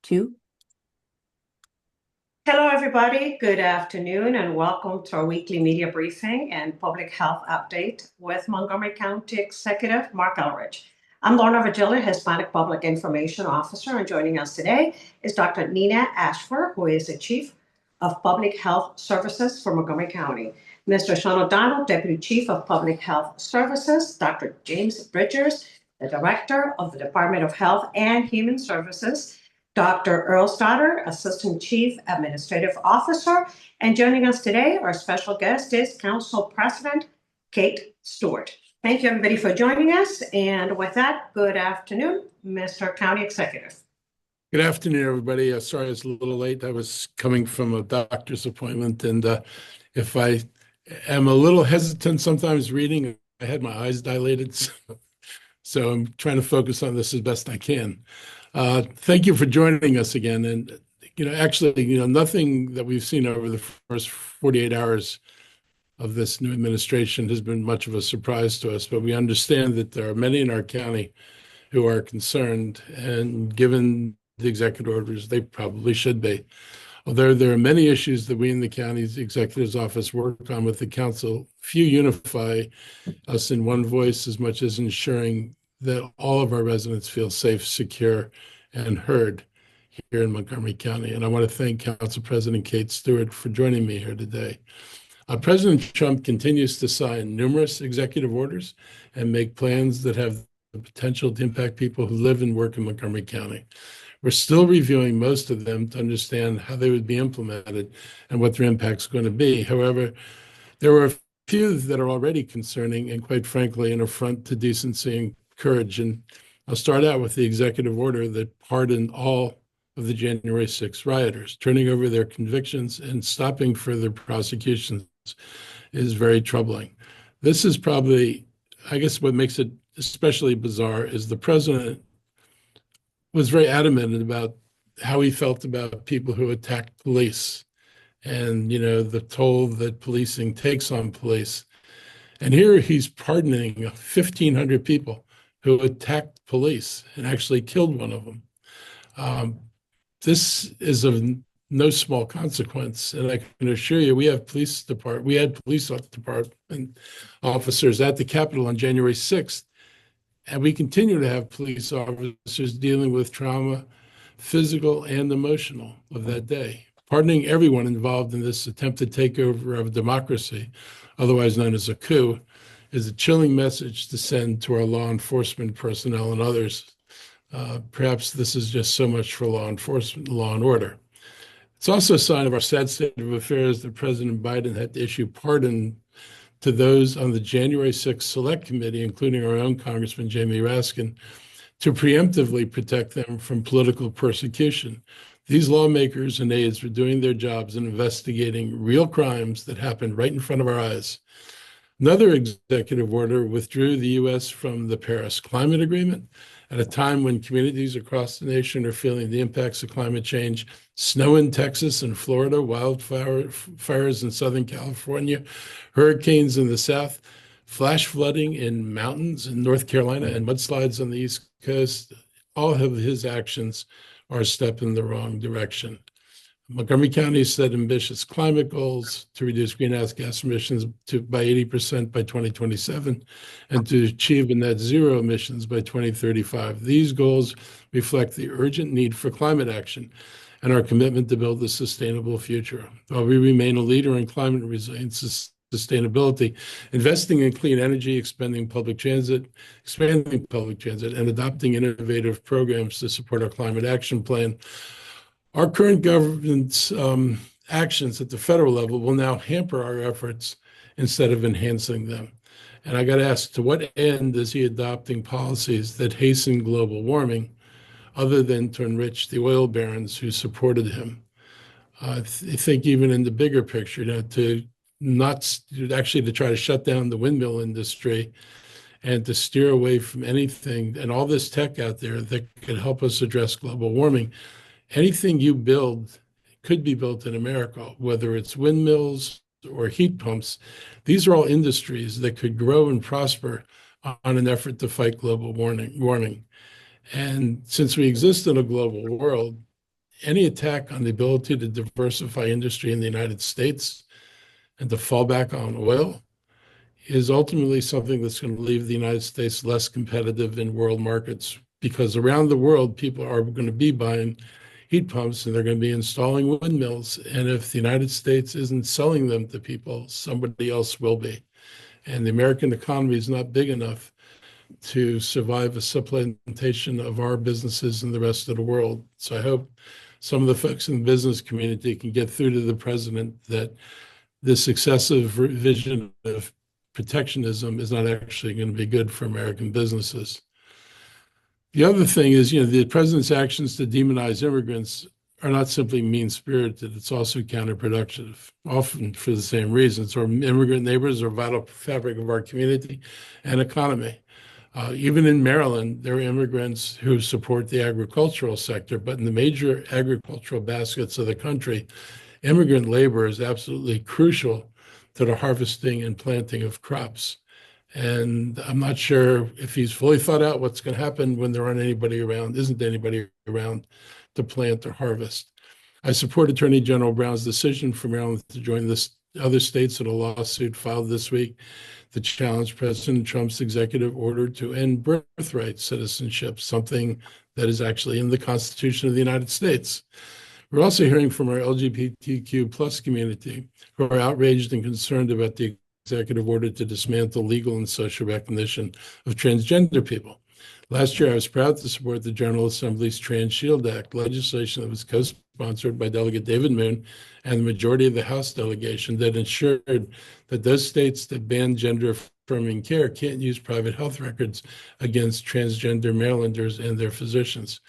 2. Hello, everybody. Good afternoon, and welcome to our weekly media briefing and public health update with Montgomery County Executive Marc Elrich. I'm Lorna Virgilio, Hispanic Public Information Officer, and joining us today is Dr. Nina Ashford, who is the Chief of Public Health Services for Montgomery County. Mr. Sean O'Donnell, Deputy Chief of Public Health Services, Dr. James Bridgers, the Director of the Department of Health and Human Services, Dr. Earl Stoddard, Assistant Chief Administrative Officer, and joining us today, our special guest is Council President Kate Stewart. Thank you, everybody, for joining us. And with that, good afternoon, Mr. County Executive. Good afternoon, everybody. Sorry I was a little late. I was coming from a doctor's appointment, and if I am a little hesitant sometimes reading, I had my eyes dilated, so I'm trying to focus on this as best I can. Thank you for joining us again. And, nothing that we've seen over the first 48 hours of this new administration has been much of a surprise to us, but we understand that there are many in our county who are concerned, and given the executive orders, they probably should be. Although there are many issues that we in the county's executive's office work on with the council, few unify us in one voice as much as ensuring that all of our residents feel safe, secure, and heard here in Montgomery County. And I want to thank Council President Kate Stewart for joining me here today. President Trump continues to sign numerous executive orders and make plans that have the potential to impact people who live and work in Montgomery County. We're still reviewing most of them to understand how they would be implemented and what their impact's going to be. However, there were a few that are already concerning and, quite frankly, an affront to decency and courage. And I'll start out with the executive order that pardoned all of the January 6th rioters. Turning over their convictions and stopping further prosecutions is very troubling. This is probably, I guess, what makes it especially bizarre is the president was very adamant about how he felt about people who attacked police and, the toll that policing takes on police. And here he's pardoning 1,500 people who attacked police and actually killed one of them. This is of no small consequence, and I can assure you, we had police department officers at the Capitol on January 6th, and we continue to have police officers dealing with trauma, physical and emotional, of that day. Pardoning everyone involved in this attempted takeover of democracy, otherwise known as a coup, is a chilling message to send to our law enforcement personnel and others. Perhaps this is just so much for law enforcement, law and order. It's also a sign of our sad state of affairs that President Biden had to issue pardon to those on the January 6th Select Committee, including our own Congressman Jamie Raskin, to preemptively protect them from political persecution. These lawmakers and aides were doing their jobs and investigating real crimes that happened right in front of our eyes. Another executive order withdrew the U.S. from the Paris Climate Agreement at a time when communities across the nation are feeling the impacts of climate change. Snow in Texas and Florida, wildfires in Southern California, hurricanes in the South, flash flooding in mountains in North Carolina, and mudslides on the East Coast. All of his actions are a step in the wrong direction. Montgomery County set ambitious climate goals to reduce greenhouse gas emissions by 80% by 2027 and to achieve a net zero emissions by 2035. These goals reflect the urgent need for climate action and our commitment to build a sustainable future. While we remain a leader in climate resilience, sustainability, investing in clean energy, expanding public transit, and adopting innovative programs to support our climate action plan, our current government's actions at the federal level will now hamper our efforts instead of enhancing them. And I got asked, to what end is he adopting policies that hasten global warming other than to enrich the oil barons who supported him? I think even in the bigger picture, to try to shut down the windmill industry and to steer away from anything and all this tech out there that could help us address global warming. Anything you build could be built in America, whether it's windmills or heat pumps. These are all industries that could grow and prosper on an effort to fight global warming. And since we exist in a global world, any attack on the ability to diversify industry in the United States and to fall back on oil is ultimately something that's going to leave the United States less competitive in world markets, because around the world, people are going to be buying heat pumps and they're going to be installing windmills. And if the United States isn't selling them to people, somebody else will be. And the American economy is not big enough to survive a supplantation of our businesses in the rest of the world. So I hope some of the folks in the business community can get through to the president that this excessive vision of protectionism is not actually going to be good for American businesses. The other thing is, the president's actions to demonize immigrants are not simply mean-spirited, it's also counterproductive, often for the same reasons. Our immigrant neighbors are a vital fabric of our community and economy. Even in Maryland, there are immigrants who support the agricultural sector, but in the major agricultural baskets of the country, immigrant labor is absolutely crucial to the harvesting and planting of crops. And I'm not sure if he's fully thought out what's going to happen when there isn't anybody around to plant or harvest. I support Attorney General Brown's decision for Maryland to join the other states in a lawsuit filed this week to challenge President Trump's executive order to end birthright citizenship, something that is actually in the Constitution of the United States. We're also hearing from our LGBTQ plus community who are outraged and concerned about the executive order to dismantle legal and social recognition of transgender people. Last year, I was proud to support the General Assembly's Trans Shield Act, legislation that was co-sponsored by Delegate David Moon and the majority of the House delegation, that ensured that those states that ban gender-affirming care can't use private health records against transgender Marylanders and their physicians.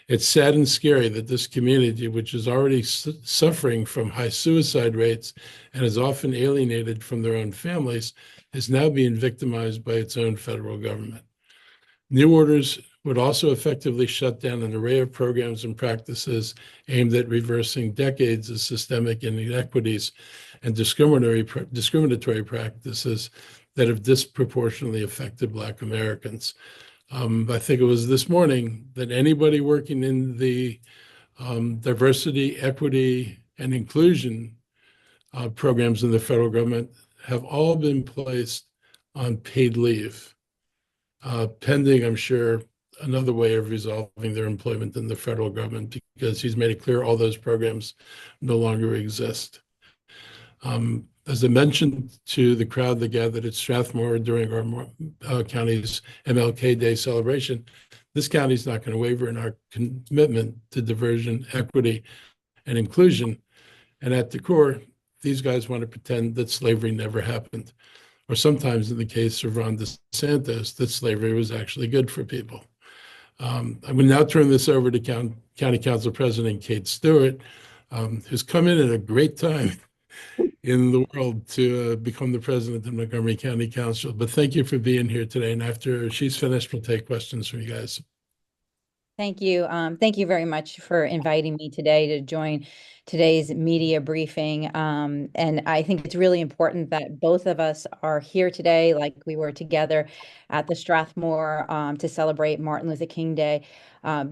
It's sad and scary that this community, which is already suffering from high suicide rates and is often alienated from their own families, is now being victimized by its own federal government. New orders would also effectively shut down an array of programs and practices aimed at reversing decades of systemic inequities and discriminatory practices that have disproportionately affected Black Americans. I think it was this morning that anybody working in the diversity, equity, and inclusion programs in the federal government have all been placed on paid leave, pending, I'm sure, another way of resolving their employment in the federal government, because he's made it clear all those programs no longer exist. As I mentioned to the crowd that gathered at Strathmore during our county's MLK Day celebration, this county is not going to waver in our commitment to diversion, equity, and inclusion. And at the core, these guys want to pretend that slavery never happened, or sometimes in the case of Ron DeSantis, that slavery was actually good for people. I will now turn this over to County Council President Kate Stewart, who's come in at a great time in the world to become the president of Montgomery County Council. But thank you for being here today. And after she's finished, we'll take questions from you guys. Thank you. Thank you very much for inviting me today to join today's media briefing. And I think it's really important that both of us are here today, like we were together at the Strathmore to celebrate Martin Luther King Day,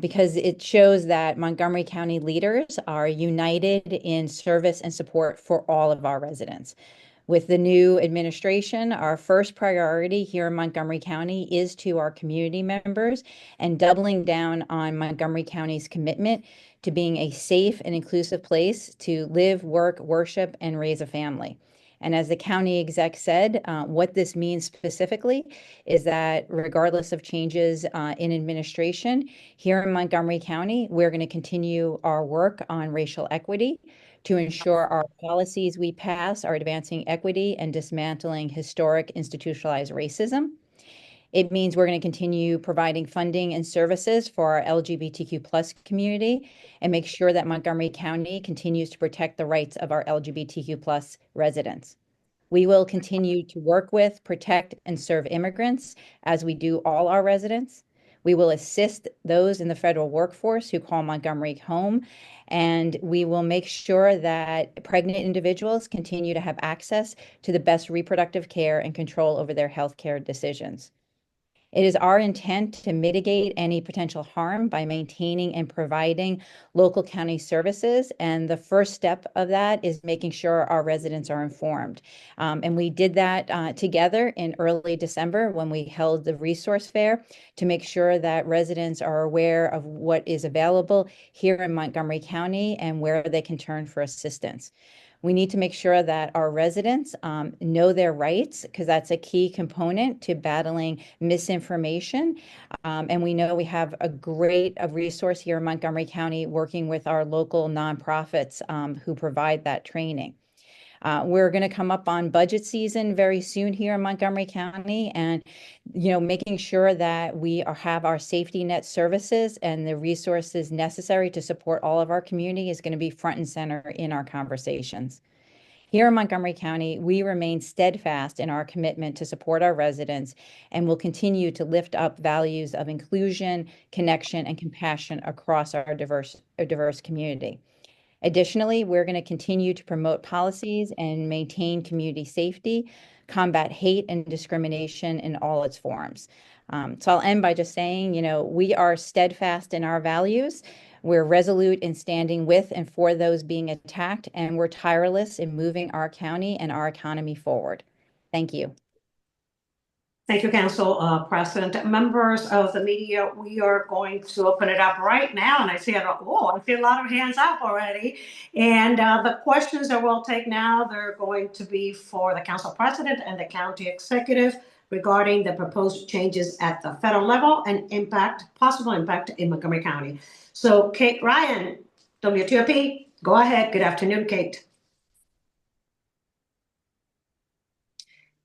because it shows that Montgomery County leaders are united in service and support for all of our residents. With the new administration, our first priority here in Montgomery County is to our community members and doubling down on Montgomery County's commitment to being a safe and inclusive place to live, work, worship, and raise a family. And as the county exec said, what this means specifically is that regardless of changes in administration, here in Montgomery County, we're going to continue our work on racial equity to ensure our policies we pass are advancing equity and dismantling historic institutionalized racism. It means we're going to continue providing funding and services for our LGBTQ plus community and make sure that Montgomery County continues to protect the rights of our LGBTQ plus residents. We will continue to work with, protect, and serve immigrants as we do all our residents. We will assist those in the federal workforce who call Montgomery home, and we will make sure that pregnant individuals continue to have access to the best reproductive care and control over their health care decisions. It is our intent to mitigate any potential harm by maintaining and providing local county services. And the first step of that is making sure our residents are informed. And we did that together in early December when we held the resource fair to make sure that residents are aware of what is available here in Montgomery County and where they can turn for assistance. We need to make sure that our residents know their rights, because that's a key component to battling misinformation. And we know we have a resource here in Montgomery County working with our local nonprofits who provide that training. We're going to come up on budget season very soon here in Montgomery County, and making sure that have our safety net services and the resources necessary to support all of our community is going to be front and center in our conversations. Here in Montgomery County, we remain steadfast in our commitment to support our residents and will continue to lift up values of inclusion, connection, and compassion across our diverse community. Additionally, we're going to continue to promote policies and maintain community safety, combat hate and discrimination in all its forms. So I'll end by just saying, we are steadfast in our values. We're resolute in standing with and for those being attacked, and we're tireless in moving our county and our economy forward. Thank you. Thank you, Council President. Members of the media, we are going to open it up right now. And I see a lot of hands up already. And the questions that we'll take now, they're going to be for the Council President and the County Executive regarding the proposed changes at the federal level and possible impact in Montgomery County. So Kate Ryan, WTOP, go ahead. Good afternoon, Kate.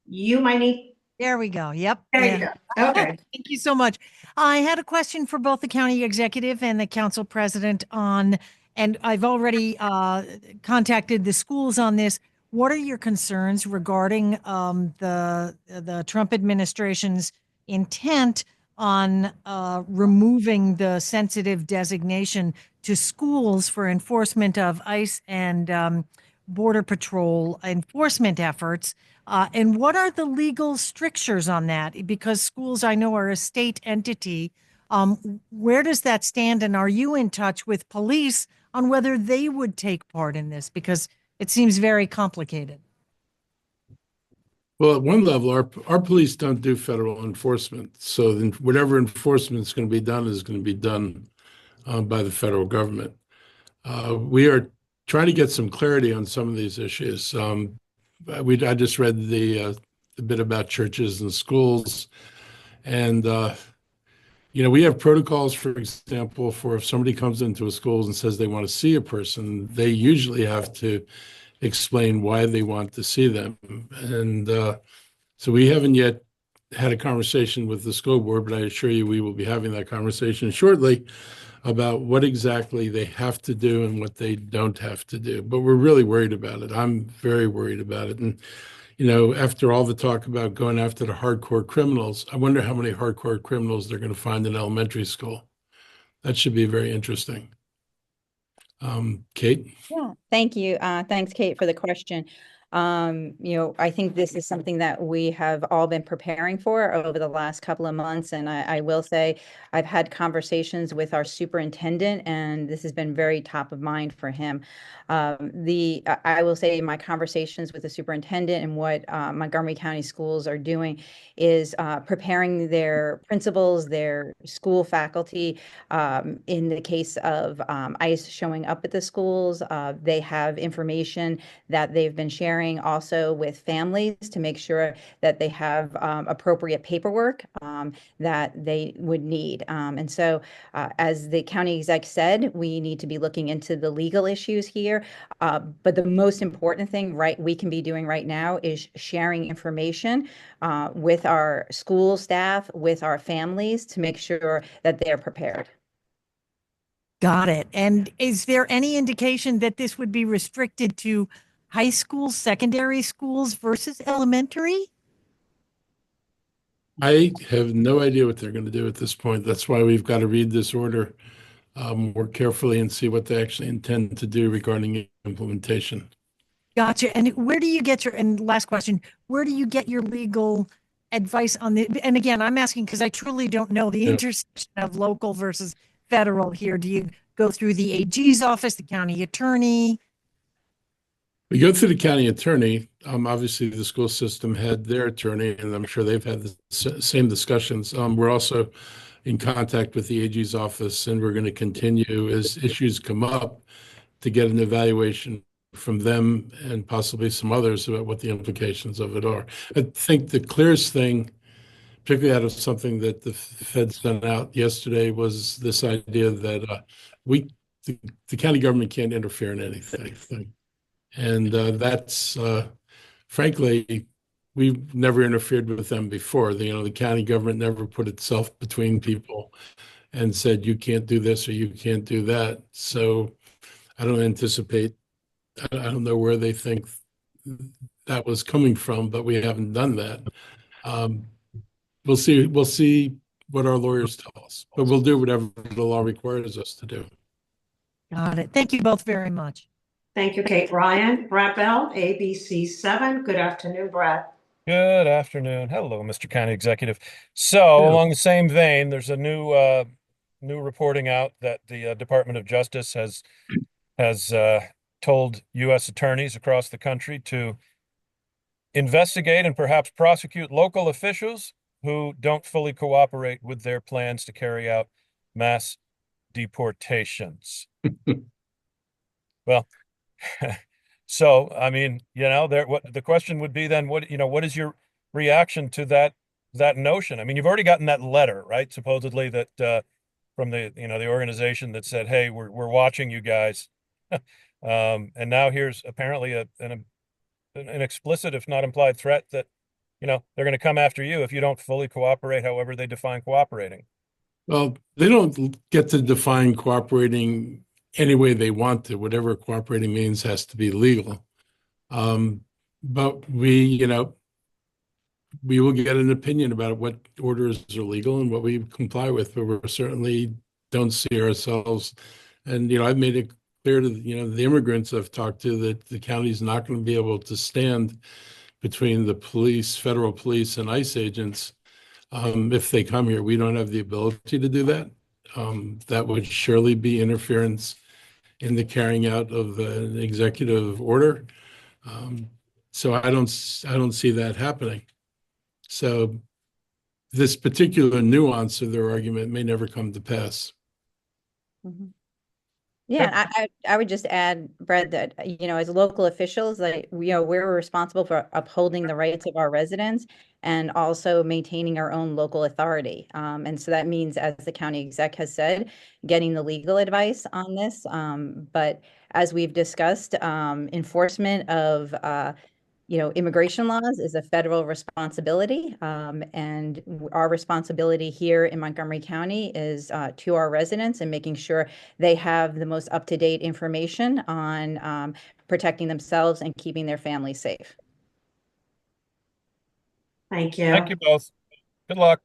You might need. There we go. Yep. There you go. Okay. Thank you so much. I had a question for both the county executive and the council president and I've already contacted the schools on this. What are your concerns regarding the Trump administration's intent on removing the sensitive designation to schools for enforcement of ICE and Border Patrol enforcement efforts? And what are the legal strictures on that? Because schools, I know, are a state entity. Where does that stand? And are you in touch with police on whether they would take part in this? Because it seems very complicated. Well, at one level, our police don't do federal enforcement. So then whatever enforcement is going to be done is going to be done by the federal government. We are trying to get some clarity on some of these issues. I just read the bit about churches and schools, and we have protocols, for example, for if somebody comes into a school and says they want to see a person, they usually have to explain why they want to see them. And so we haven't yet had a conversation with the school board, but I assure you we will be having that conversation shortly about what exactly they have to do and what they don't have to do. But we're really worried about it. I'm very worried about it. And, after all the talk about going after the hardcore criminals, I wonder how many hardcore criminals they're going to find in elementary school. That should be very interesting. Kate? Yeah, thank you. Thanks, Kate, for the question. I think this is something that we have all been preparing for over the last couple of months. And I will say I've had conversations with our superintendent, and this has been very top of mind for him. I will say my conversations with the superintendent and what Montgomery County schools are doing is preparing their principals, their school faculty. In the case of ICE showing up at the schools, they have information that they've been sharing also with families to make sure that they have appropriate paperwork that they would need. And so, as the county exec said, we need to be looking into the legal issues here. But the most important thing we can be doing right now is sharing information with our school staff, with our families, to make sure that they're prepared. Got it. And is there any indication that this would be restricted to high schools, secondary schools versus elementary? I have no idea what they're going to do at this point. That's why we've got to read this order more carefully and see what they actually intend to do regarding implementation. Gotcha. And where do you get and last question, where do you get your legal advice on the, and again, I'm asking because I truly don't know the Yeah. intersection of local versus federal here. Do you go through the AG's office, the county attorney? We go through the county attorney. Obviously, the school system had their attorney, and I'm sure they've had the same discussions. We're also in contact with the AG's office, and we're going to continue as issues come up to get an evaluation from them and possibly some others about what the implications of it are. I think the clearest thing, particularly out of something that the Fed sent out yesterday, was this idea that we, the county government can't interfere in anything. And that's, frankly, we've never interfered with them before. The county government never put itself between people and said, you can't do this or you can't do that. So I don't anticipate, I don't know where they think that was coming from, but we haven't done that. We'll see what our lawyers tell us, but we'll do whatever the law requires us to do. Got it. Thank you both very much. Thank you, Kate. Ryan, Brad Bell, ABC7. Good afternoon, Brad. Good afternoon. Hello, Mr. County Executive. So, Yeah. along the same vein, there's a new reporting out that the Department of Justice has told U.S. attorneys across the country to investigate and perhaps prosecute local officials who don't fully cooperate with their plans to carry out mass deportations. Well, so I mean, what the question would be then, what is your reaction to that notion? I mean, you've already gotten that letter, right? Supposedly that from the organization that said, "Hey, we're watching you guys," and now here's apparently an explicit, if not implied, threat that they're going to come after you if you don't fully cooperate, however they define cooperating. Well, they don't get to define cooperating any way they want to. Whatever cooperating means has to be legal. But we will get an opinion about what orders are legal and what we comply with, but we certainly don't see ourselves. And, I've made it clear to, the immigrants I've talked to that the county's not going to be able to stand between the police, federal police and ICE agents. If they come here, we don't have the ability to do that. That would surely be interference in the carrying out of an executive order. So I don't see that happening. So this particular nuance of their argument may never come to pass. Mm-hmm. Yeah, I would just add, Brett, that, as local officials, we're responsible for upholding the rights of our residents and also maintaining our own local authority. And so that means, as the county exec has said, getting the legal advice on this. But as we've discussed, enforcement of immigration laws is a federal responsibility, and our responsibility here in Montgomery County is to our residents and making sure they have the most up-to-date information on protecting themselves and keeping their families safe. Thank you. Thank you both. Good luck.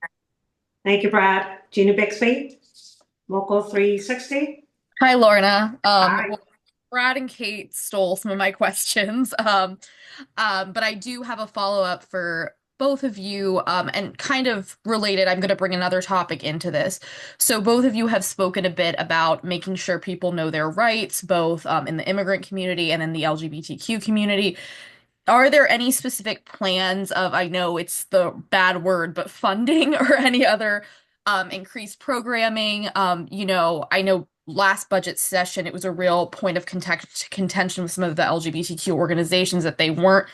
Thank you, Brad. Gina Bixby, Local 360. Hi, Lorna. Hi. Well, Brad and Kate stole some of my questions, but I do have a follow-up for both of you, and kind of related. I'm going to bring another topic into this. So both of you have spoken a bit about making sure people know their rights, both in the immigrant community and in the LGBTQ community. Are there any specific plans of, I know it's the bad word, but funding or any other increased programming? I know last budget session, it was a real point of contention with some of the LGBTQ organizations that they weren't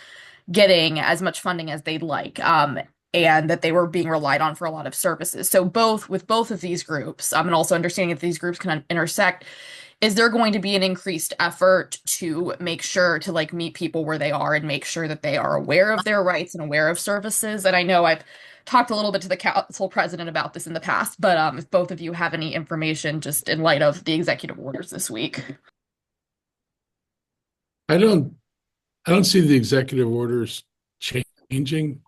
getting as much funding as they'd like, and that they were being relied on for a lot of services. So with both of these groups, and also understanding that these groups can intersect, is there going to be an increased effort to make sure to meet people where they are and make sure that they are aware of their rights and aware of services? And I know I've talked a little bit to the council president about this in the past, but if both of you have any information just in light of the executive orders this week. I don't see the executive orders changing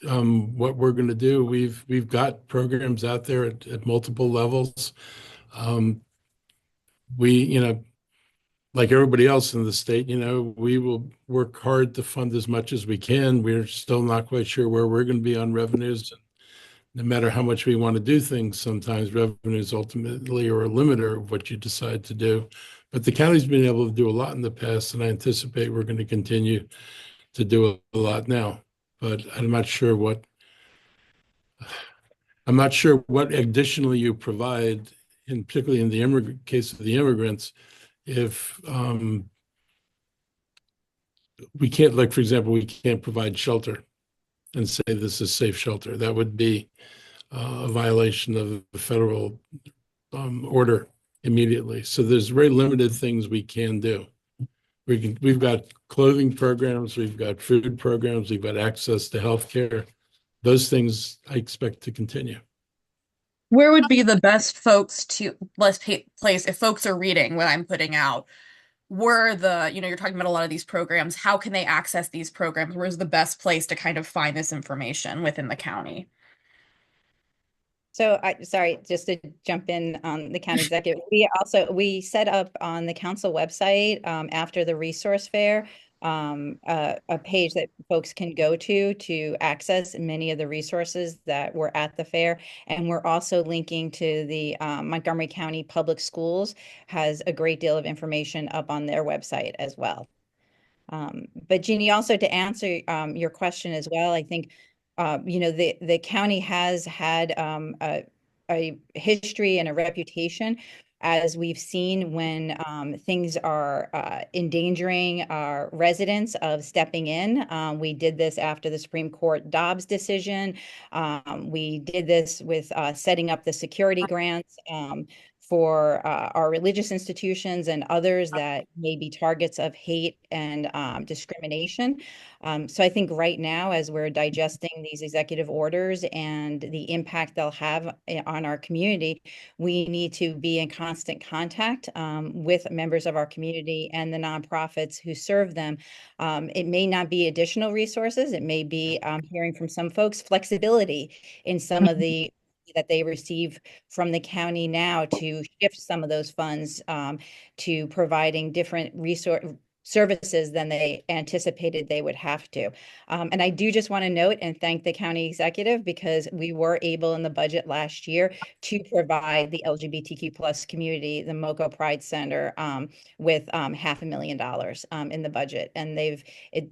what we're going to do. We've got programs out there at multiple levels. like everybody else in the state, we will work hard to fund as much as we can. We're still not quite sure where we're going to be on revenues. No matter how much we want to do things, sometimes revenues ultimately are a limiter of what you decide to do. But the county's been able to do a lot in the past, and I anticipate we're going to continue to do a lot now. But I'm not sure what additionally you provide, particularly in the case of the immigrants, if we can't, like, for example, we can't provide shelter and say this is safe shelter. That would be a violation of the federal order immediately. So there's very limited things we can do. We've got clothing programs, we've got food programs, we've got access to health care. Those things I expect to continue. Where would be the best place if folks are reading what I'm putting out? You're talking about a lot of these programs. How can they access these programs? Where's the best place to kind of find this information within the county? So sorry, just to jump in on the county executive, we set up on the council website after the resource fair a page that folks can go to access many of the resources that were at the fair. And we're also linking to the Montgomery County Public Schools has a great deal of information up on their website as well. But Jeannie, also to answer your question as well, I think the county has had a history and a reputation, as we've seen when things are endangering our residents, of stepping in. We did this after the Supreme Court Dobbs decision. We did this with setting up the security grants for our religious institutions and others that may be targets of hate and discrimination. So I think right now, as we're digesting these executive orders and the impact they'll have on our community, we need to be in constant contact with members of our community and the nonprofits who serve them. It may not be additional resources. It may be hearing from some folks flexibility in some of the that they receive from the county now to shift some of those funds to providing different services than they anticipated they would have to. And I do just want to note and thank the county executive, because we were able in the budget last year to provide the LGBTQ plus community, the MoCo Pride Center, with $500,000 in the budget. And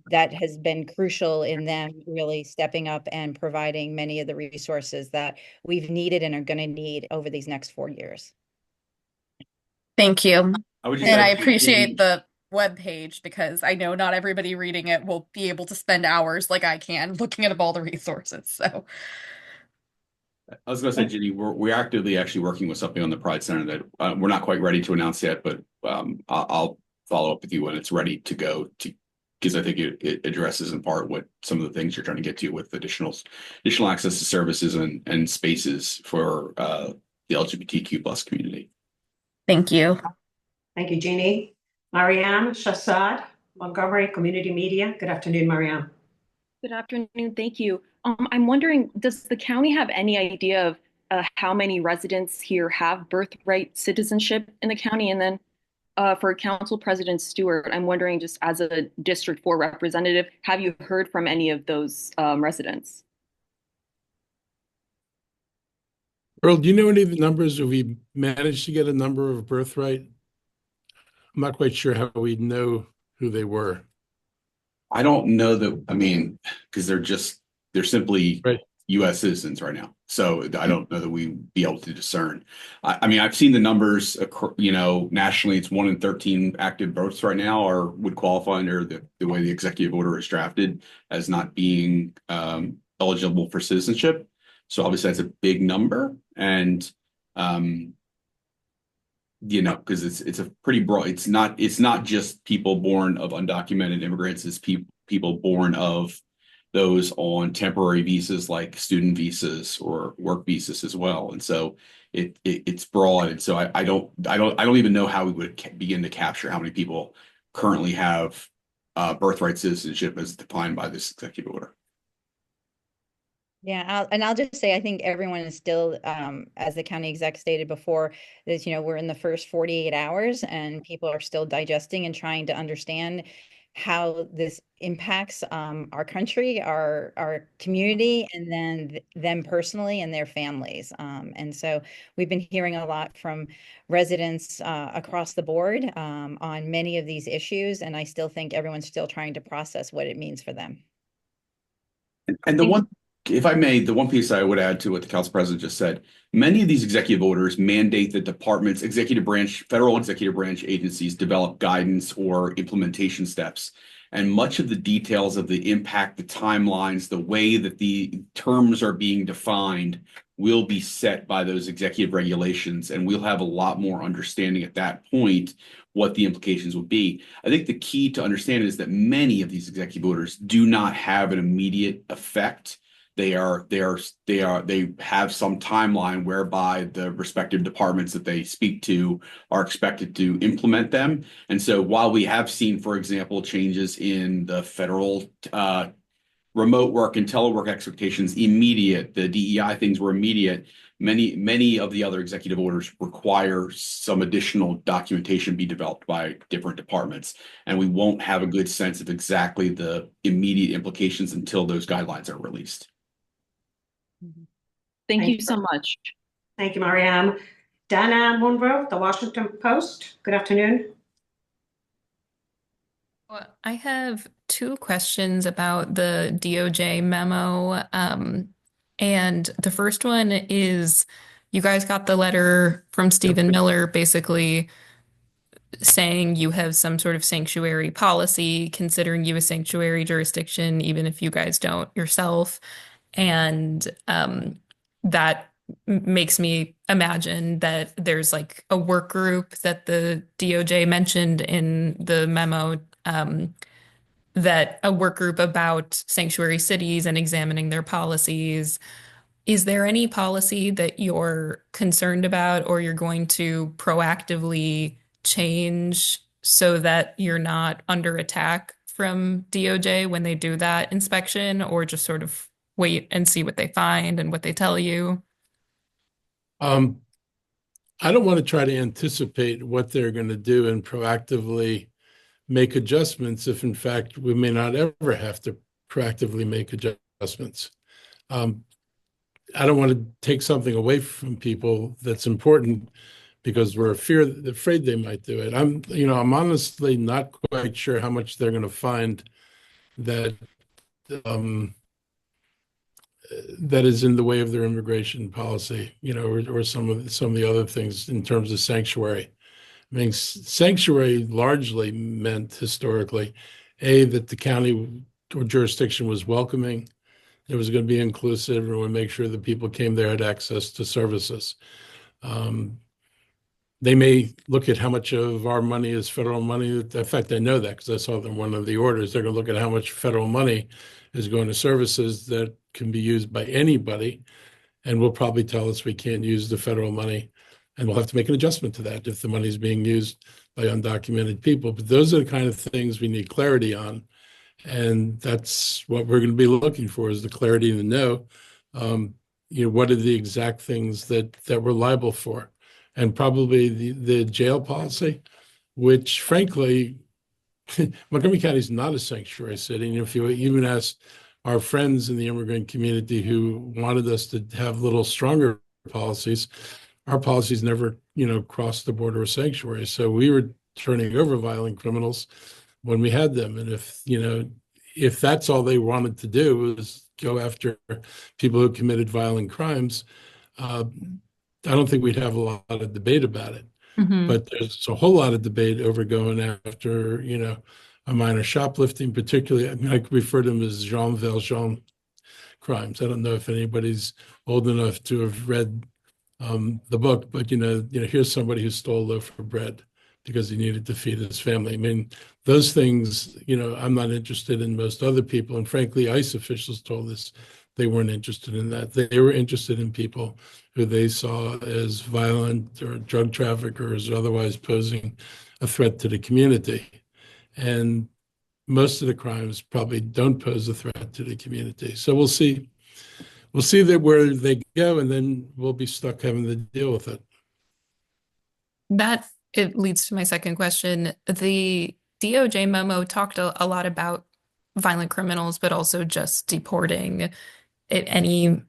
that has been crucial in them really stepping up and providing many of the resources that we've needed and are going to need over these next 4 years. Thank you. I appreciate the web page, because I know not everybody reading it will be able to spend hours like I can looking at all the resources. So I was going to say, Ginny, we're actively actually working with something on the Pride Center that we're not quite ready to announce yet, but I'll follow up with you when it's ready to go, because I think it addresses in part what some of the things you're trying to get to with additional access to services and spaces for the LGBTQ plus community. thank you. Thank you, Jeannie. Marianne Shassad, Montgomery Community Media. Good afternoon, Marianne. Good afternoon. Thank you. I'm wondering, does the county have any idea of how many residents here have birthright citizenship in the county? And then for Council President Stewart, I'm wondering, just as a District 4 representative, have you heard from any of those residents? Earl, do you know any of the numbers? Have we managed to get a number of birthright? I'm not quite sure how we know who they were. I don't know because they're simply right. U.S. citizens right now. So I don't know that we'd be able to discern. I've seen the numbers, nationally, it's 1 in 13 active births right now would qualify under the way the executive order is drafted as not being eligible for citizenship. So obviously that's a big number. And, because it's a pretty broad, it's not just people born of undocumented immigrants, it's people born of those on temporary visas like student visas or work visas as well. And so it's broad. And so I don't even know how we would begin to capture how many people currently have birthright citizenship as defined by this executive order. Yeah, I'll just say I think everyone is still, as the county exec stated before, is we're in the first 48 hours and people are still digesting and trying to understand how this impacts our country, our community, and then them personally and their families. And so we've been hearing a lot from residents across the board on many of these issues, and I still think everyone's still trying to process what it means for them. And the one, if I may, the one piece I would add to what the council president just said, many of these executive orders mandate that departments, executive branch, federal executive branch agencies develop guidance or implementation steps. And much of the details of the impact, the timelines, the way that the terms are being defined will be set by those executive regulations. And we'll have a lot more understanding at that point what the implications would be. I think the key to understand is that many of these executive orders do not have an immediate effect. They have some timeline whereby the respective departments that they speak to are expected to implement them. And so while we have seen, for example, changes in the federal remote work and telework expectations immediate, the DEI things were immediate. Many of the other executive orders require some additional documentation be developed by different departments, and we won't have a good sense of exactly the immediate implications until those guidelines are released. Thank you so much. Thank you, Mariam. Dana Monroe, The Washington Post. Good afternoon. Well, I have two questions about the DOJ memo. And the first one is, you guys got the letter from Stephen Miller basically saying you have some sort of sanctuary policy, considering you a sanctuary jurisdiction, even if you guys don't yourself. And that makes me imagine that there's like a work group that the DOJ mentioned in the memo, that a work group about sanctuary cities and examining their policies. Is there any policy that you're concerned about or you're going to proactively change so that you're not under attack from DOJ when they do that inspection, or just sort of wait and see what they find and what they tell you? I don't want to try to anticipate what they're going to do and proactively make adjustments if, in fact, we may not ever have to proactively make adjustments. I don't want to take something away from people that's important because we're afraid they might do it. I'm honestly not quite sure how much they're going to find that that is in the way of their immigration policy, or some of the other things in terms of sanctuary. I mean, sanctuary largely meant historically, that the county or jurisdiction was welcoming, it was going to be inclusive, and would make sure that people came there had access to services. They may look at how much of our money is federal money. In fact, I know that because I saw them one of the orders. They're going to look at how much federal money is going to services that can be used by anybody, and will probably tell us we can't use the federal money, and we'll have to make an adjustment to that if the money is being used by undocumented people. But those are the kind of things we need clarity on, and that's what we're going to be looking for, is the clarity to know, what are the exact things that we're liable for. And probably the jail policy, which frankly, Montgomery County is not a sanctuary city. And if you even ask our friends in the immigrant community who wanted us to have little stronger policies, our policies never, crossed the border of sanctuary. So we were turning over violent criminals when we had them. And if that's all they wanted to do was go after people who committed violent crimes, I don't think we'd have a lot of debate about it. Mm-hmm. But there's a whole lot of debate over going after, a minor shoplifting, particularly. I mean, I refer to them as Jean Valjean crimes. I don't know if anybody's old enough to have read the book, but here's somebody who stole a loaf of bread because he needed to feed his family. I mean, those things, I'm not interested in. Most other people, and frankly, ICE officials told us they weren't interested in that. They were interested in people who they saw as violent or drug traffickers or otherwise posing a threat to the community. And most of the crimes probably don't pose a threat to the community. So we'll see we'll see that where they go, and then we'll be stuck having to deal with it. That it leads to my second question. The DOJ memo talked a lot about violent criminals, but also just deporting any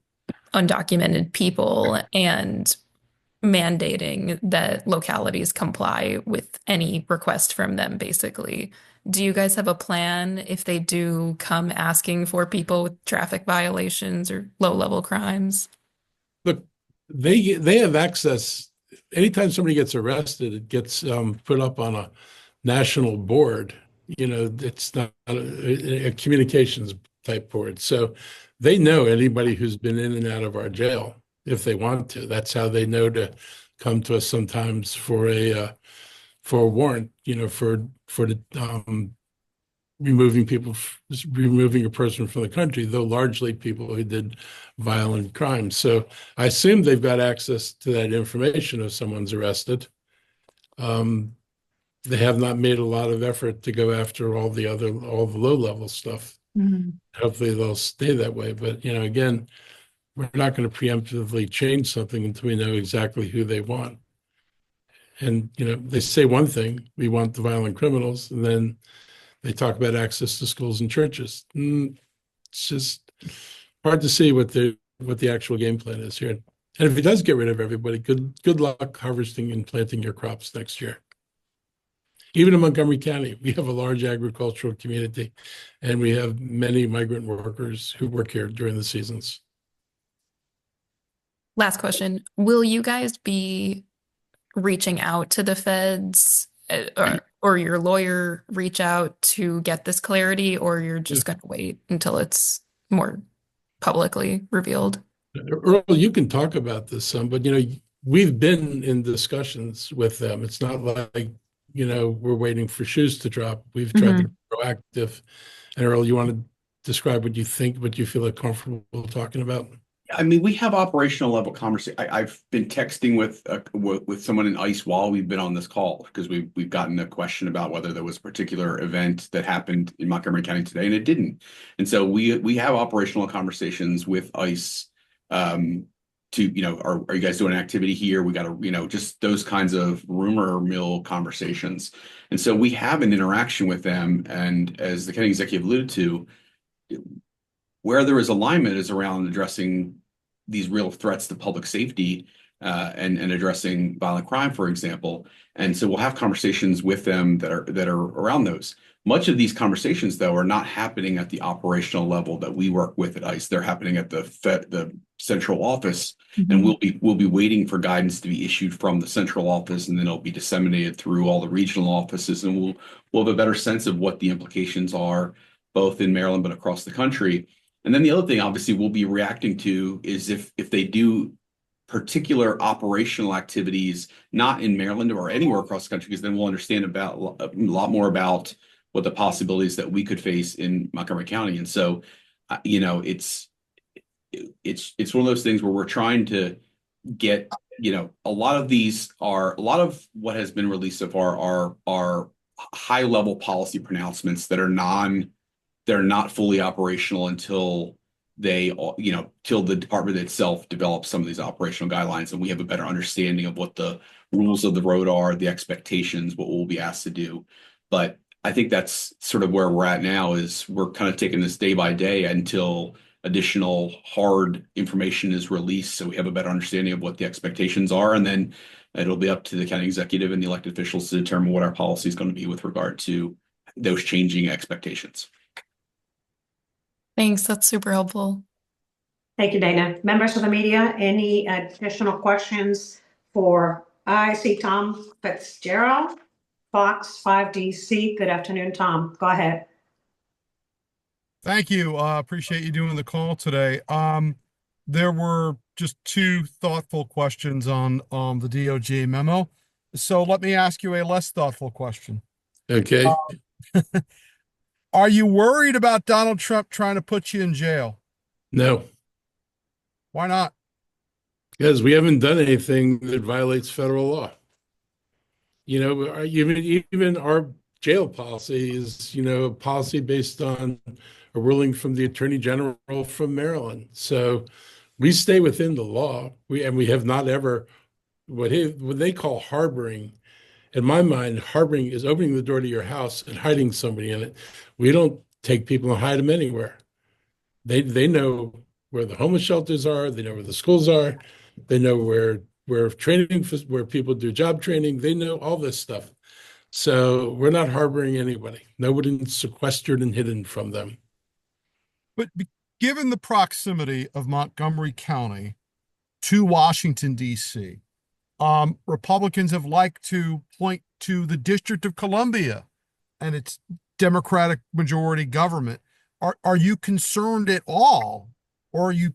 undocumented people and mandating that localities comply with any request from them, basically. Do you guys have a plan if they do come asking for people with traffic violations or low-level crimes? Look, they have access. Anytime somebody gets arrested, it gets put up on a national board. It's not a communications type board. So they know anybody who's been in and out of our jail if they want to. That's how they know to come to us sometimes for a warrant, for the removing a person from the country, though largely people who did violent crimes. So I assume they've got access to that information if someone's arrested. They have not made a lot of effort to go after all the low level stuff. Hopefully they'll stay that way. But again, we're not going to preemptively change something until we know exactly who they want. And they say one thing, we want the violent criminals, and then they talk about access to schools and churches. It's just hard to see what the actual game plan is here. And if he does get rid of everybody, good luck harvesting and planting your crops next year. Even in Montgomery County, we have a large agricultural community, and we have many migrant workers who work here during the seasons. Last question. Will you guys be reaching out to the feds or your lawyer reach out to get this clarity, or you're just going to wait until it's more publicly revealed? Earl, you can talk about this some, but we've been in discussions with them. It's not like we're waiting for shoes to drop. We've tried to be proactive. And Earl, you want to describe what you think, what you feel like comfortable talking about? I mean, we have operational level conversation. I've been texting with someone in ICE while we've been on this call because we've gotten a question about whether there was a particular event that happened in Montgomery County today, and it didn't. And so we have operational conversations with ICE are you guys doing an activity here? We got to, just those kinds of rumor mill conversations. And so we have an interaction with them. And as the county executive alluded to, where there is alignment is around addressing these real threats to public safety and addressing violent crime, for example. And so we'll have conversations with them that are around those. Much of these conversations, though, are not happening at the operational level that we work with at ICE. They're happening at the central office, and we'll be waiting for guidance to be issued from the central office, and then it'll be disseminated through all the regional offices, and we'll have a better sense of what the implications are, both in Maryland but across the country. And then the other thing, obviously, we'll be reacting to is if they do particular operational activities, not in Maryland or anywhere across the country, because then we'll understand about a lot more about what the possibilities that we could face in Montgomery County. And so, it's one of those things where we're trying to get, a lot of what has been released so far are high level policy pronouncements that they're not fully operational until till the department itself develops some of these operational guidelines, and we have a better understanding of what the rules of the road are, the expectations, what we'll be asked to do. But I think that's sort of where we're at now, is we're kind of taking this day by day until additional hard information is released, so we have a better understanding of what the expectations are, and then it'll be up to the county executive and the elected officials to determine what our policy is going to be with regard to those changing expectations. Thanks. That's super helpful. Thank you, Dana. Members of the media, any additional questions I see Tom Fitzgerald, Fox 5DC. Good afternoon, Tom. Go ahead. Thank you. Appreciate you doing the call today. There were just two thoughtful questions on the DOJ memo. So let me ask you a less thoughtful question. Okay. Are you worried about Donald Trump trying to put you in jail? No. Why not? Because we haven't done anything that violates federal law. Even our jail policy is, a policy based on a ruling from the Attorney General from Maryland. So we stay within the law. We have not ever what they call harboring. In my mind, harboring is opening the door to your house and hiding somebody in it. We don't take people and hide them anywhere. They know where the homeless shelters are. They know where the schools are. They know where training where people do job training. They know all this stuff. So we're not harboring anybody. Nobody's sequestered and hidden from them. But given the proximity of Montgomery County to Washington, D.C., Republicans have liked to point to the District of Columbia and its Democratic majority government. Are you concerned at all, or you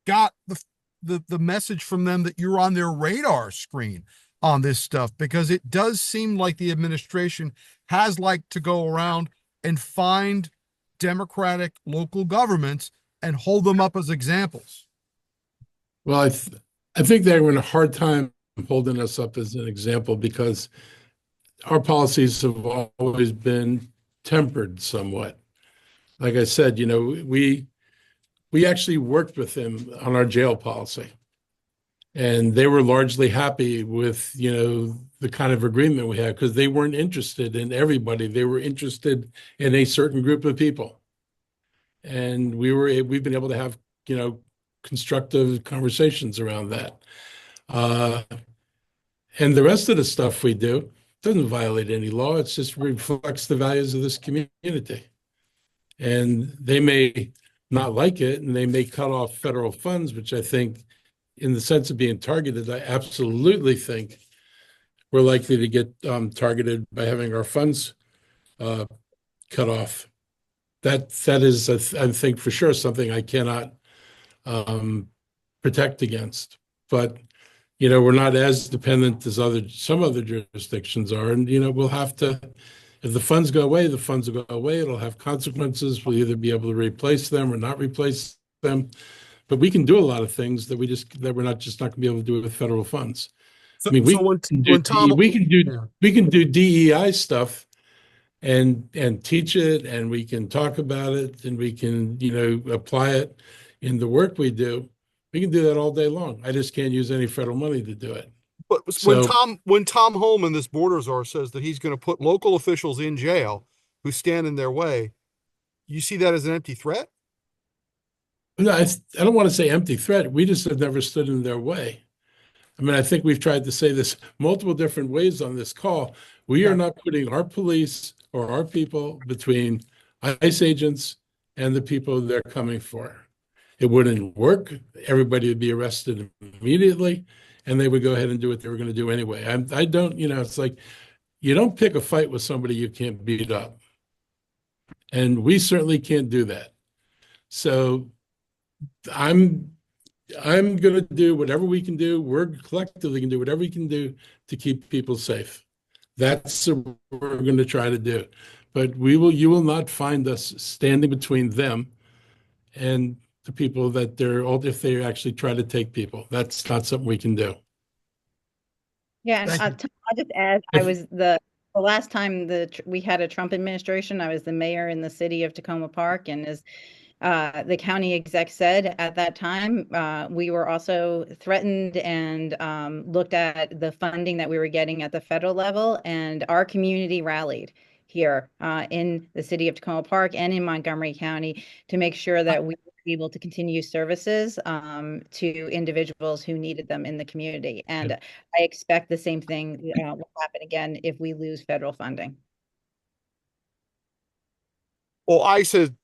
got the message from them that you're on their radar screen on this stuff? Because it does seem like the administration has liked to go around and find Democratic local governments and hold them up as examples. Well, I think they're having a hard time holding us up as an example because our policies have always been tempered somewhat. Like I said, we actually worked with them on our jail policy, and they were largely happy with, the kind of agreement we had because they weren't interested in everybody. They were interested in a certain group of people. And we've been able to have, constructive conversations around that. And the rest of the stuff we do doesn't violate any law. It just reflects the values of this community. And they may not like it, and they may cut off federal funds, which I think, in the sense of being targeted, I absolutely think we're likely to get targeted by having our funds cut off. That is, I think, for sure something I cannot protect against. But we're not as dependent as some other jurisdictions are, and we'll have to. If the funds go away, the funds will go away. It'll have consequences. We'll either be able to replace them or not replace them. But we can do a lot of things that we're not going to be able to do with federal funds. So, I mean, we can do DEI stuff and teach it, and we can talk about it, and we can apply it in the work we do. We can do that all day long. I just can't use any federal money to do it. But when Tom Holman, this border czar, says that he's going to put local officials in jail who stand in their way, you see that as an empty threat? No, I don't want to say empty threat. We just have never stood in their way. I mean, I think we've tried to say this multiple different ways on this call. We are not putting our police or our people between ICE agents and the people they're coming for. It wouldn't work. Everybody would be arrested immediately, and they would go ahead and do what they were going to do anyway. I don't, it's like you don't pick a fight with somebody you can't beat up. And we certainly can't do that. So I'm going to do whatever we can do. We're collectively can do whatever we can do to keep people safe. That's what we're going to try to do. But you will not find us standing between them and the people that if they actually try to take people. That's not something we can do. Yeah, and I'll just add, I was the last time we had a Trump administration, I was the mayor in the city of Tacoma Park, and as the county exec said at that time, we were also threatened and looked at the funding that we were getting at the federal level, and our community rallied here in the city of Tacoma Park and in Montgomery County to make sure that we were able to continue services to individuals who needed them in the community. And I expect the same thing will happen again if we lose federal funding. Well, ICE had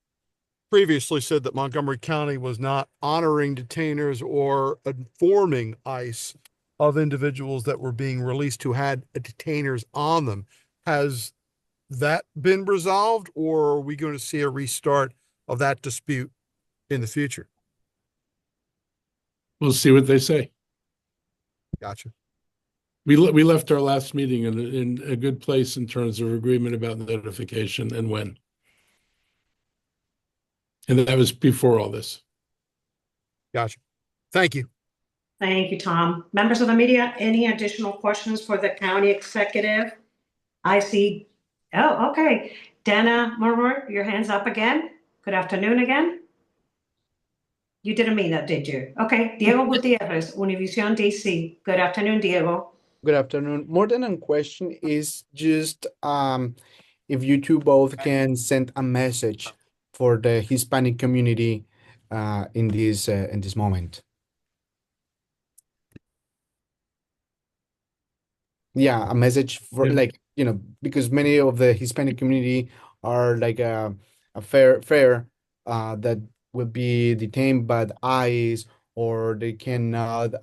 previously said that Montgomery County was not honoring detainers or informing ICE of individuals that were being released who had detainers on them. Has that been resolved, or are we going to see a restart of that dispute in the future? We'll see what they say. Gotcha. We left our last meeting in a good place in terms of agreement about notification and when. And that was before all this. Gotcha. Thank you. Thank you, Tom. Members of the media, any additional questions for the county executive? I see. Oh, okay. Dana Murmur, your hand's up again. Good afternoon again. You didn't mean that, did you? Okay, Diego Gutierrez, Univision DC. Good afternoon, Diego. Good afternoon. More than a question is just if you two both can send a message for the Hispanic community in this moment. Yeah, a message for Yeah. like, because many of the Hispanic community are like a fair that will be detained by the ICE or they cannot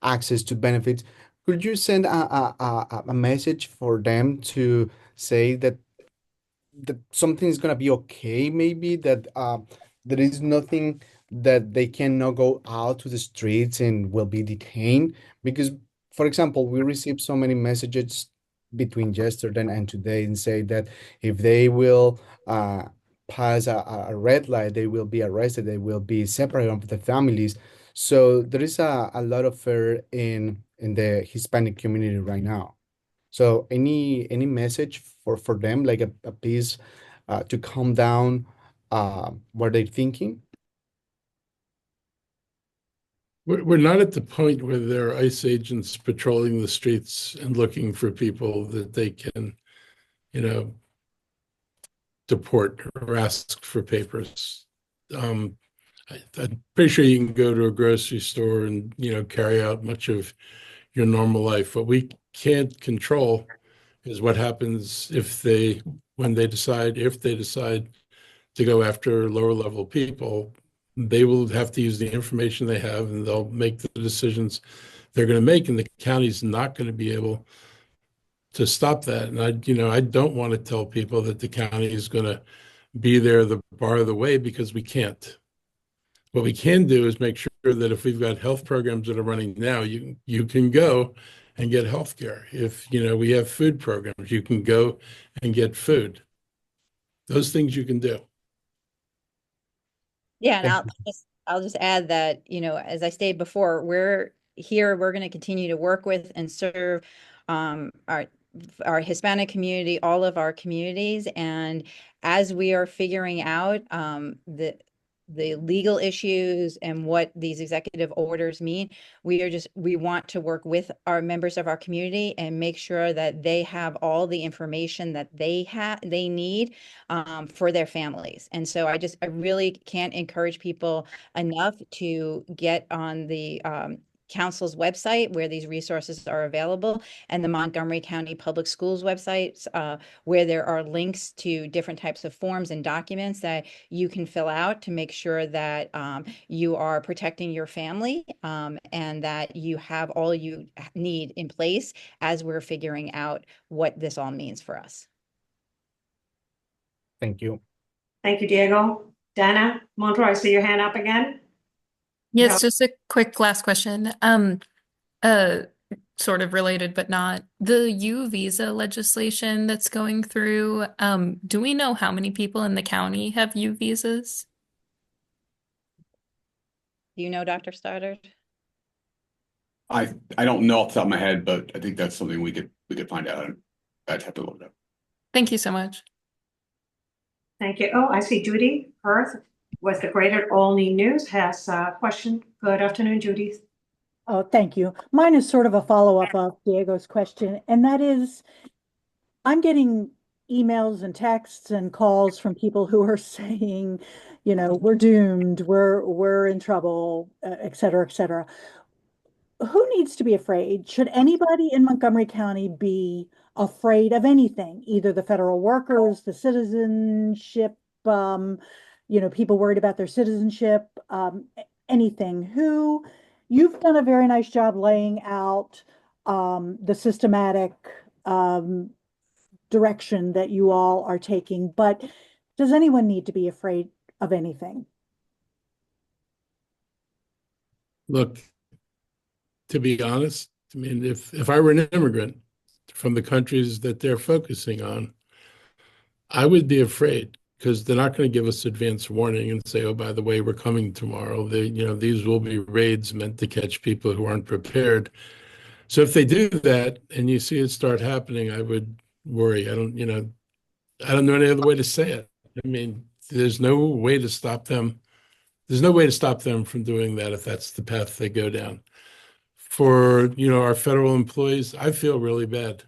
access to benefits. Could you send a message for them to say that something's gonna be okay, maybe that there is nothing that they cannot go out to the streets and will be detained? Because, for example, we received so many messages between yesterday and today and say that if they will pass a red light, they will be arrested, they will be separated from the families. So there is a lot of fear in the Hispanic community right now. So any message for them, like a piece to calm down what they're thinking? We're not at the point where there are ICE agents patrolling the streets and looking for people that they can, you know, deport or ask for papers. I'm pretty sure you can go to a grocery store and, carry out much of your normal life. What we can't control is what happens when they decide, if they decide to go after lower level people. They will have to use the information they have and they'll make the decisions they're going to make. And the county's not going to be able to stop that. And I don't want to tell people that the county is going to be there the bar of the way, because we can't. What we can do is make sure that if we've got health programs that are running now, you can go and get health care. If we have food programs, you can go and get food. Those things you can do. Yeah, and Thank I'll just add that, as I stated before, we're here, we're going to continue to work with and serve our Hispanic community, all of our communities. And as we are figuring out the legal issues and what these executive orders mean, we want to work with our members of our community and make sure that they have all the information that they need for their families. And so I really can't encourage people enough to get on the council's website where these resources are available, and the Montgomery County Public Schools websites, where there are links to different types of forms and documents that you can fill out to make sure that you are protecting your family, and that you have all you need in place as we're figuring out what this all means for us. Thank you. Thank you, Diego. Dana Monroy, I see your hand up again. Yes, just a quick last question. Sort of related, but not. The U visa legislation that's going through, do we know how many people in the county have U visas? Do you know, Dr. Stoddard? I don't know off the top of my head, but I think that's something we could find out. I'd have to look it up. Thank you so much. Thank you. Oh, I see Judy Perth with the Greater Olney News has a question. Good afternoon, Judy. Oh, thank you. Mine is sort of a follow-up of Diego's question, and that is, I'm getting emails and texts and calls from people who are saying, we're doomed, we're in trouble, et cetera, et cetera. Who needs to be afraid? Should anybody in Montgomery County be afraid of anything, either the federal workers, the citizenship, people worried about their citizenship, anything? You've done a very nice job laying out the systematic direction that you all are taking, but does anyone need to be afraid of anything? Look, to be honest, I mean, if I were an immigrant from the countries that they're focusing on, I would be afraid, because they're not going to give us advance warning and say, oh, by the way, we're coming tomorrow. These will be raids meant to catch people who aren't prepared. So if they do that and you see it start happening, I would worry. I don't know any other way to say it. I mean, there's no way to stop them. There's no way to stop them from doing that if that's the path they go down. For, our federal employees, I feel really bad.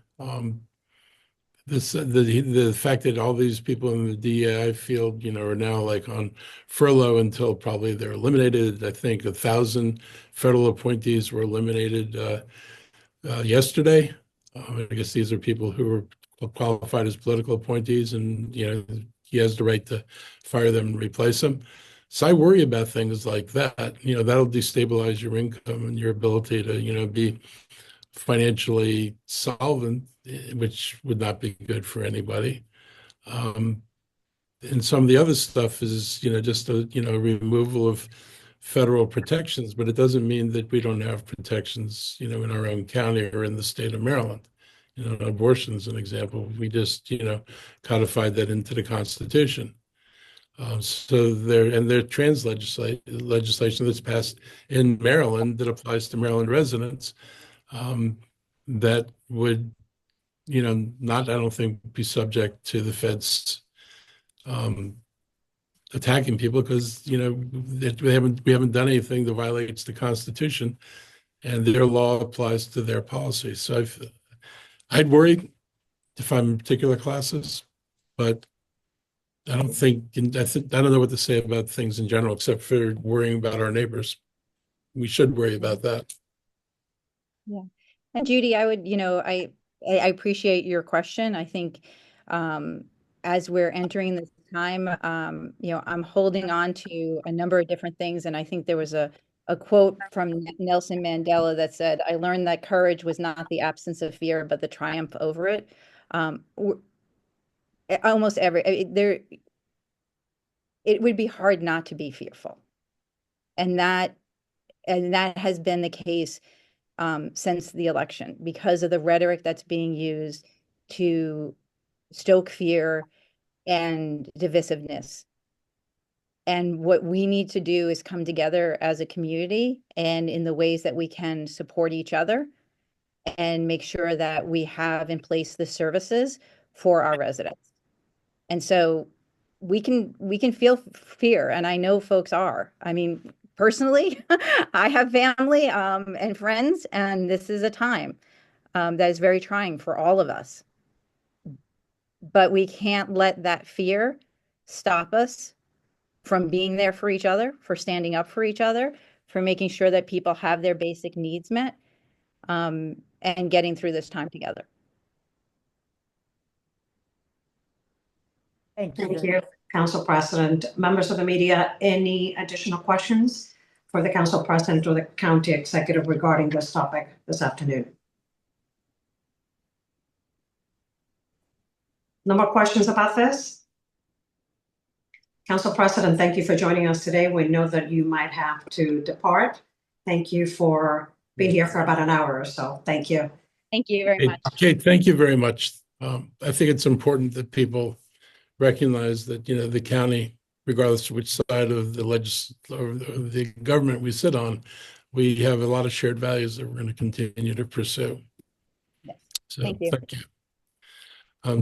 The fact that all these people in the DEI field, are now like on furlough until probably they're eliminated. I think 1,000 federal appointees were eliminated yesterday. I guess these are people who are qualified as political appointees, and he has the right to fire them and replace them. So I worry about things like that. That'll destabilize your income and your ability to, be financially solvent, which would not be good for anybody. And some of the other stuff is, just a, removal of federal protections, but it doesn't mean that we don't have protections, in our own county or in the state of Maryland. Abortion is an example. We just, codified that into the Constitution. So there's trans legislation that's passed in Maryland that applies to Maryland residents, that would, not, I don't think, be subject to the feds attacking people because, we haven't done anything that violates the Constitution, and their law applies to their policy. So I'd worry if I'm in particular classes, but I don't think, I don't know what to say about things in general, except for worrying about our neighbors. We should worry about that. Yeah. And Judy, I would, I appreciate your question. I think as we're entering this time, I'm holding on to a number of different things. And I think there was a quote from Nelson Mandela that said, "I learned that courage was not the absence of fear, but the triumph over it." Almost it would be hard not to be fearful. And that has been the case since the election, because of the rhetoric that's being used to stoke fear and divisiveness. And what we need to do is come together as a community and in the ways that we can support each other and make sure that we have in place the services for our residents. And so we can feel fear, and I know folks are. I mean, personally, I have family and friends, and this is a time that is very trying for all of us. But we can't let that fear stop us from being there for each other, for standing up for each other, for making sure that people have their basic needs met, and getting through this time together. Thank you. Thank you, Council President. Members of the media, any additional questions for the Council President or the County Executive regarding this topic this afternoon? No more questions about this? Council President, thank you for joining us today. We know that you might have to depart. Thank you for being here for about an hour or so. Thank you. Thank you very much. Kate, thank you very much. I think it's important that people recognize that, the county, regardless of which side of the government we sit on, we have a lot of shared values that we're going to continue to pursue. Yes. So Thank you. thank you.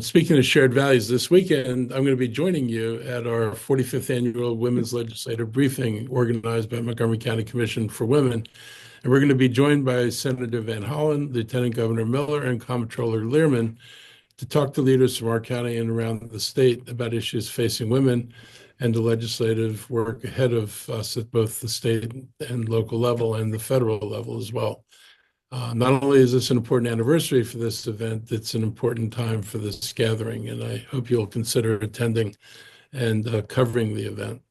Speaking of shared values, this weekend, I'm going to be joining you at our 45th annual Women's Legislative Briefing organized by Montgomery County Commission for Women. And we're going to be joined by Senator Van Hollen, Lieutenant Governor Miller, and Comptroller Learman to talk to leaders from our county and around the state about issues facing women and the legislative work ahead of us at both the state and local level and the federal level as well. Not only is this an important anniversary for this event, it's an important time for this gathering, and I hope you'll consider attending and covering the event.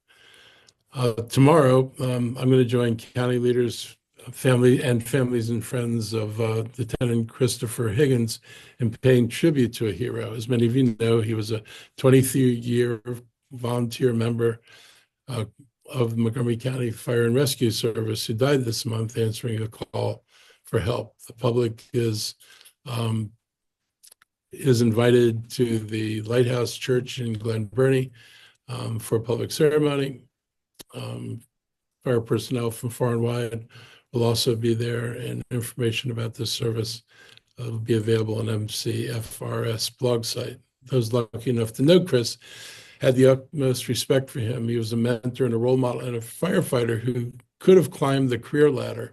Tomorrow, I'm going to join county leaders, families and friends of Lieutenant Christopher Higgins in paying tribute to a hero. As many of you know, he was a 23-year volunteer member of the Montgomery County Fire and Rescue Service who died this month answering a call for help. The public is invited to the Lighthouse Church in Glen Burnie for a public ceremony. Fire personnel from far and wide will also be there, and information about this service will be available on MCFRS blog site. Those lucky enough to know Chris had the utmost respect for him. He was a mentor and a role model and a firefighter who could have climbed the career ladder,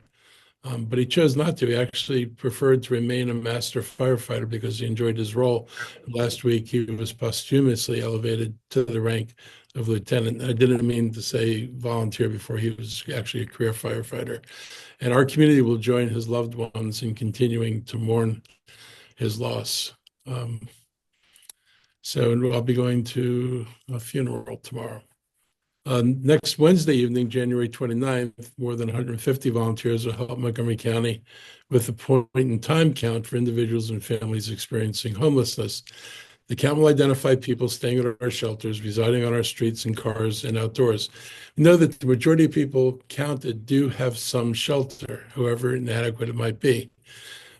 but he chose not to. He actually preferred to remain a master firefighter because he enjoyed his role. Last week, he was posthumously elevated to the rank of lieutenant. I didn't mean to say volunteer before. He was actually a career firefighter. And our community will join his loved ones in continuing to mourn his loss. So I'll be going to a funeral tomorrow. Next Wednesday evening, January 29th, more than 150 volunteers will help Montgomery County with a point in time count for individuals and families experiencing homelessness. The count will identify people staying at our shelters, residing on our streets and cars and outdoors. We know that the majority of people counted do have some shelter, however inadequate it might be,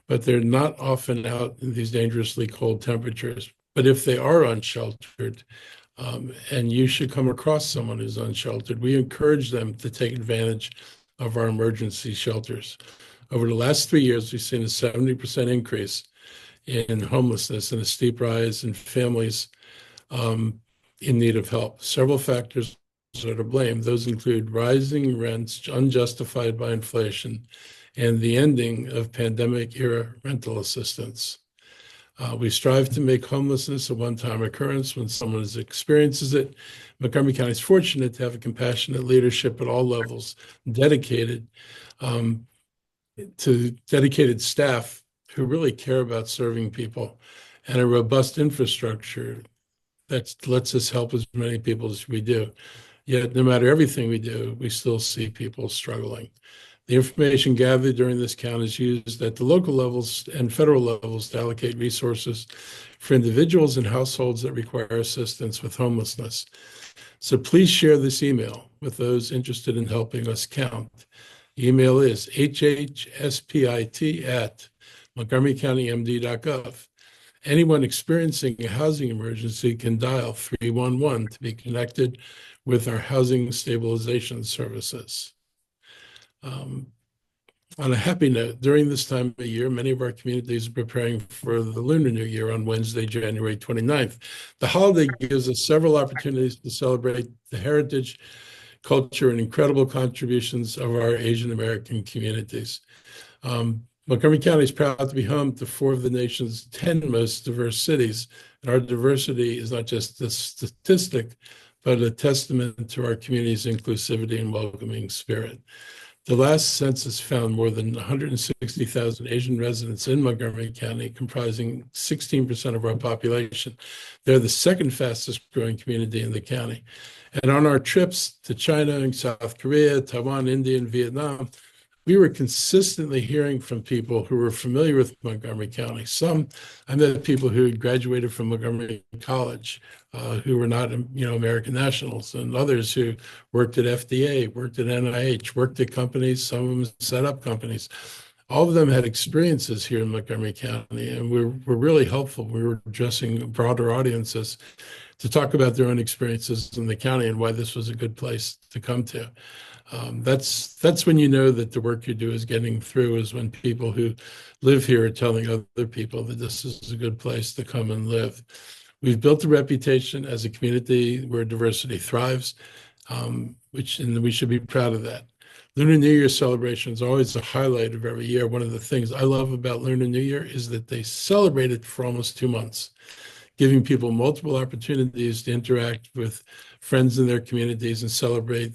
but they're not often out in these dangerously cold temperatures. But if they are unsheltered, and you should come across someone who's unsheltered, we encourage them to take advantage of our emergency shelters. Over the last 3 years, we've seen a 70% increase in homelessness and a steep rise in families in need of help. Several factors are to blame. Those include rising rents unjustified by inflation and the ending of pandemic-era rental assistance. We strive to make homelessness a one-time occurrence when someone experiences it. Montgomery County is fortunate to have a compassionate leadership at all levels, dedicated staff who really care about serving people, and a robust infrastructure that lets us help as many people as we do. Yet, no matter everything we do, we still see people struggling. The information gathered during this count is used at the local levels and federal levels to allocate resources for individuals and households that require assistance with homelessness. So please share this email with those interested in helping us count. The email is hhspit@montgomerycountymd.gov. Anyone experiencing a housing emergency can dial 311 to be connected with our housing stabilization services. On a happy note, during this time of year, many of our communities are preparing for the Lunar New Year on Wednesday, January 29th. The holiday gives us several opportunities to celebrate the heritage, culture, and incredible contributions of our Asian American communities. Montgomery County is proud to be home to 4 of the nation's 10 most diverse cities. And our diversity is not just a statistic, but a testament to our community's inclusivity and welcoming spirit. The last census found more than 160,000 Asian residents in Montgomery County, comprising 16% of our population. They're the second fastest growing community in the county. And on our trips to China and South Korea, Taiwan, India, and Vietnam, we were consistently hearing from people who were familiar with Montgomery County. I met people who had graduated from Montgomery College, who were not, American nationals, and others who worked at FDA, worked at NIH, worked at companies. Some of them set up companies. All of them had experiences here in Montgomery County, and we're really helpful. We were addressing broader audiences to talk about their own experiences in the county and why this was a good place to come to. That's when you know that the work you do is getting through, is when people who live here are telling other people that this is a good place to come and live. We've built a reputation as a community where diversity thrives, and we should be proud of that. Lunar New Year celebration is always a highlight of every year. One of the things I love about Lunar New Year is that they celebrate it for almost 2 months, giving people multiple opportunities to interact with friends in their communities and celebrate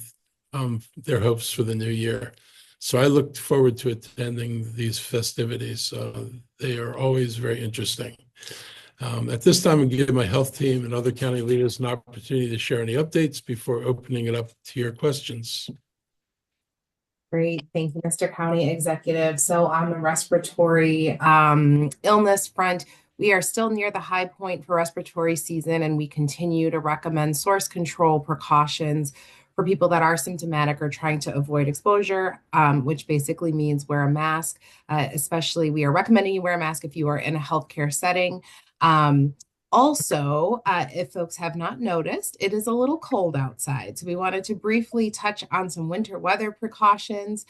their hopes for the new year. So I look forward to attending these festivities. They are always very interesting. At this time, I'm giving my health team and other county leaders an opportunity to share any updates before opening it up to your questions. Great. Thank you, Mr. County Executive. So on the respiratory illness front, we are still near the high point for respiratory season, and we continue to recommend source control precautions for people that are symptomatic or trying to avoid exposure, which basically means wear a mask. Especially, we are recommending you wear a mask if you are in a healthcare setting. Also, if folks have not noticed, it is a little cold outside. So we wanted to briefly touch on some winter weather precautions.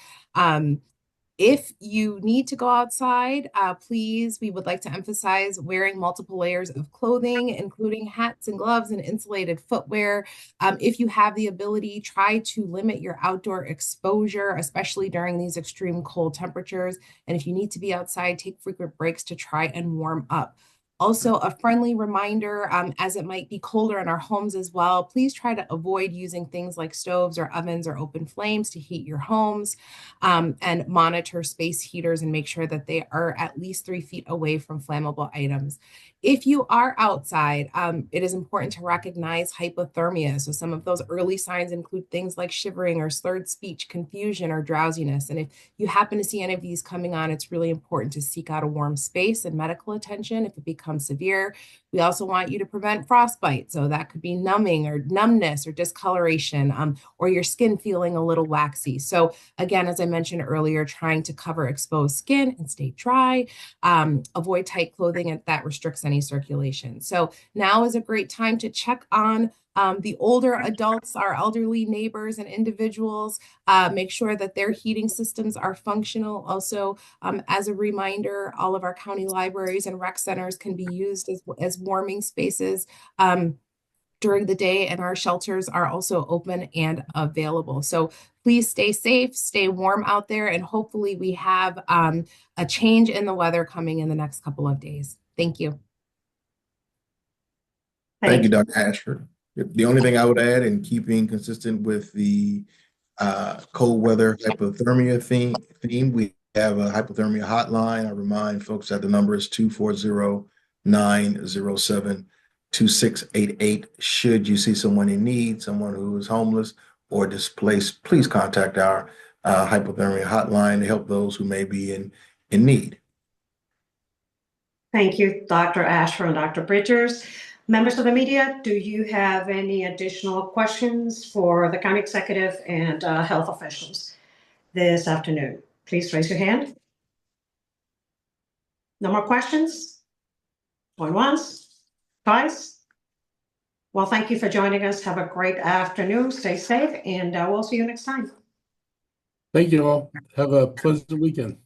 If you need to go outside, please, we would like to emphasize wearing multiple layers of clothing, including hats and gloves and insulated footwear. If you have the ability, try to limit your outdoor exposure, especially during these extreme cold temperatures. And if you need to be outside, take frequent breaks to try and warm up. Also, a friendly reminder, as it might be colder in our homes as well, please try to avoid using things like stoves or ovens or open flames to heat your homes, and monitor space heaters and make sure that they are at least 3 feet away from flammable items. If you are outside, it is important to recognize hypothermia. So some of those early signs include things like shivering or slurred speech, confusion, or drowsiness. And if you happen to see any of these coming on, it's really important to seek out a warm space and medical attention if it becomes severe. We also want you to prevent frostbite. So that could be numbing or numbness or discoloration, or your skin feeling a little waxy. So again, as I mentioned earlier, trying to cover exposed skin and stay dry, avoid tight clothing that restricts any circulation. So now is a great time to check on the older adults, our elderly neighbors and individuals, make sure that their heating systems are functional. Also, as a reminder, all of our county libraries and rec centers can be used as warming spaces during the day, and our shelters are also open and available. So please stay safe, stay warm out there, and hopefully we have a change in the weather coming in the next couple of days. Thank you. Thank you, Dr. Ashford. The only thing I would add, in keeping consistent with the cold weather hypothermia theme, we have a hypothermia hotline. I remind folks that the number is 240-907-2688. Should you see someone in need, someone who is homeless or displaced, please contact our hypothermia hotline to help those who may be in need. Thank you, Dr. Ashford and Dr. Bridgers. Members of the media, do you have any additional questions for the county executive and health officials this afternoon? Please raise your hand. No more questions? Going once, twice? Well, thank you for joining us. Have a great afternoon. Stay safe, and we'll see you next time. Thank you all. Have a pleasant weekend.